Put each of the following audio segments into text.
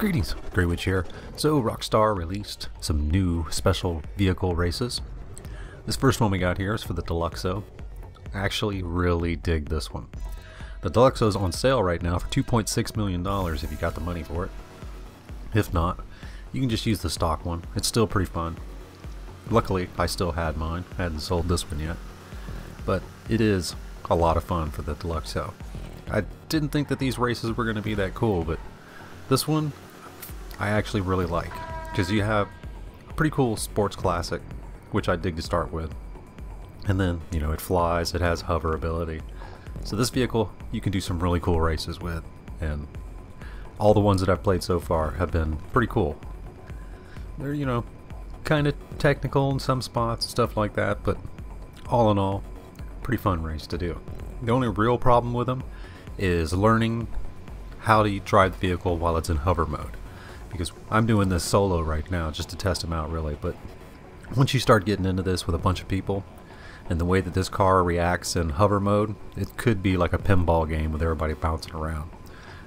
Greetings, Grey Witch here. So Rockstar released some new special vehicle races. This first one we got here is for the Deluxo. I actually really dig this one. The Deluxo is on sale right now for $2.6 million if you got the money for it. If not, you can just use the stock one. It's still pretty fun. Luckily, I still had mine. I hadn't sold this one yet. But it is a lot of fun for the Deluxo. I didn't think that these races were going to be that cool, but this one I actually really like, because you have a pretty cool sports classic, which I dig to start with, and then, you know, it flies, it has hover ability, so this vehicle you can do some really cool races with, and all the ones that I've played so far have been pretty cool. They're, you know, kind of technical in some spots and stuff like that, but all in all, pretty fun race to do. The only real problem with them is learning how to drive the vehicle while it's in hover mode, because I'm doing this solo right now just to test them out really, but once you start getting into this with a bunch of people and the way that this car reacts in hover mode, it could be like a pinball game with everybody bouncing around.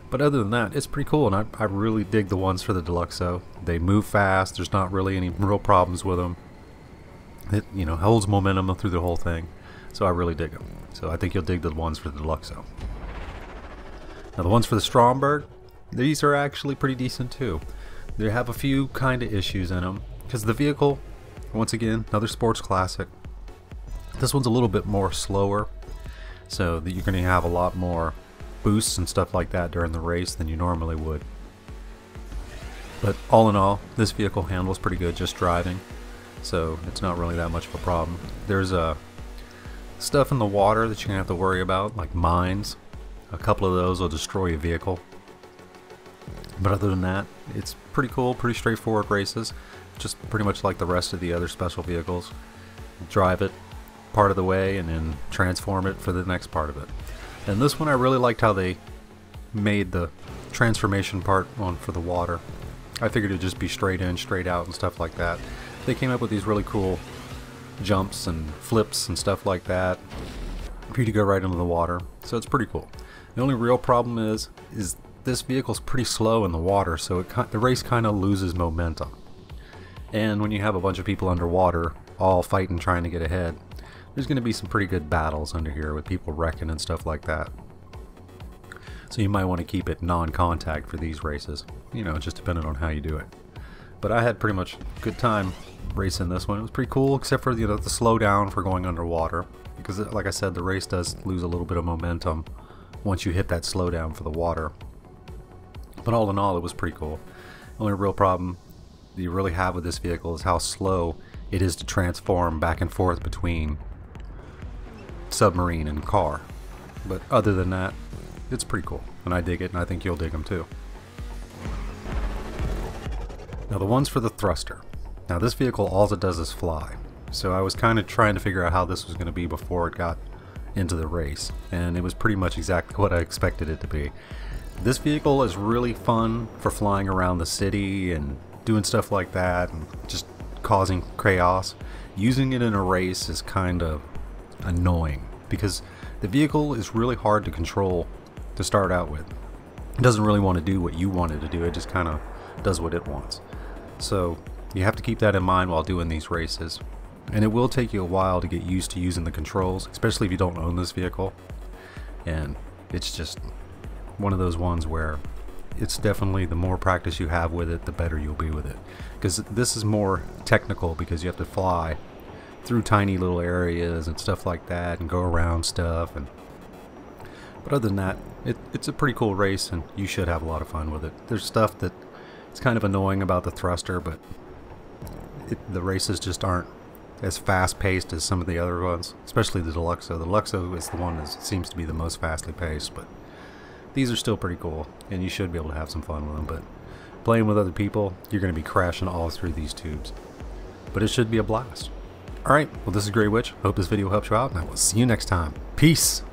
But other than that, it's pretty cool, and I really dig the ones for the Deluxo. They move fast, there's not really any real problems with them. It, you know, holds momentum through the whole thing, so I really dig them. So I think you'll dig the ones for the Deluxo. Now the ones for the Stromberg, these are actually pretty decent too. They have a few kind of issues in them, because the vehicle, once again, another sports classic. This one's a little bit more slower, so that you're going to have a lot more boosts and stuff like that during the race than you normally would. But all in all, this vehicle handles pretty good just driving, so it's not really that much of a problem. There's stuff in the water that you're going to have to worry about, like mines. A couple of those will destroy your vehicle. But other than that, it's pretty cool, pretty straightforward races. Just pretty much like the rest of the other special vehicles. Drive it part of the way and then transform it for the next part of it. And this one I really liked how they made the transformation part on for the water. I figured it'd just be straight in, straight out and stuff like that. They came up with these really cool jumps and flips and stuff like that for you to go right into the water. So it's pretty cool. The only real problem is this vehicle's pretty slow in the water, so the race kind of loses momentum. And when you have a bunch of people underwater all fighting trying to get ahead, there's going to be some pretty good battles under here with people wrecking and stuff like that. So you might want to keep it non-contact for these races, you know, just depending on how you do it. But I had pretty much a good time racing this one. It was pretty cool, except for, you know, the slowdown for going underwater, because like I said, the race does lose a little bit of momentum once you hit that slowdown for the water. But all in all, it was pretty cool. The only real problem that you really have with this vehicle is how slow it is to transform back and forth between submarine and car. But other than that, it's pretty cool, and I dig it, and I think you'll dig them too. Now the ones for the thruster. Now this vehicle, all it does is fly. So I was kind of trying to figure out how this was going to be before it got into the race, and it was pretty much exactly what I expected it to be. This vehicle is really fun for flying around the city and doing stuff like that and just causing chaos. Using it in a race is kind of annoying because the vehicle is really hard to control to start out with. It doesn't really want to do what you want it to do, it just kind of does what it wants. So you have to keep that in mind while doing these races. And it will take you a while to get used to using the controls, especially if you don't own this vehicle. And it's just one of those ones where it's definitely, the more practice you have with it, the better you'll be with it. Because this is more technical, because you have to fly through tiny little areas and stuff like that and go around stuff. But other than that, it's a pretty cool race, and you should have a lot of fun with it. There's stuff that it's kind of annoying about the thruster, but the races just aren't as fast-paced as some of the other ones, especially the Deluxo. The Deluxo is the one that seems to be the most fastly paced, but these are still pretty cool, and you should be able to have some fun with them. But playing with other people, you're going to be crashing all through these tubes. But it should be a blast. Alright, well, this is Grey Witch. Hope this video helps you out, and I will see you next time. Peace!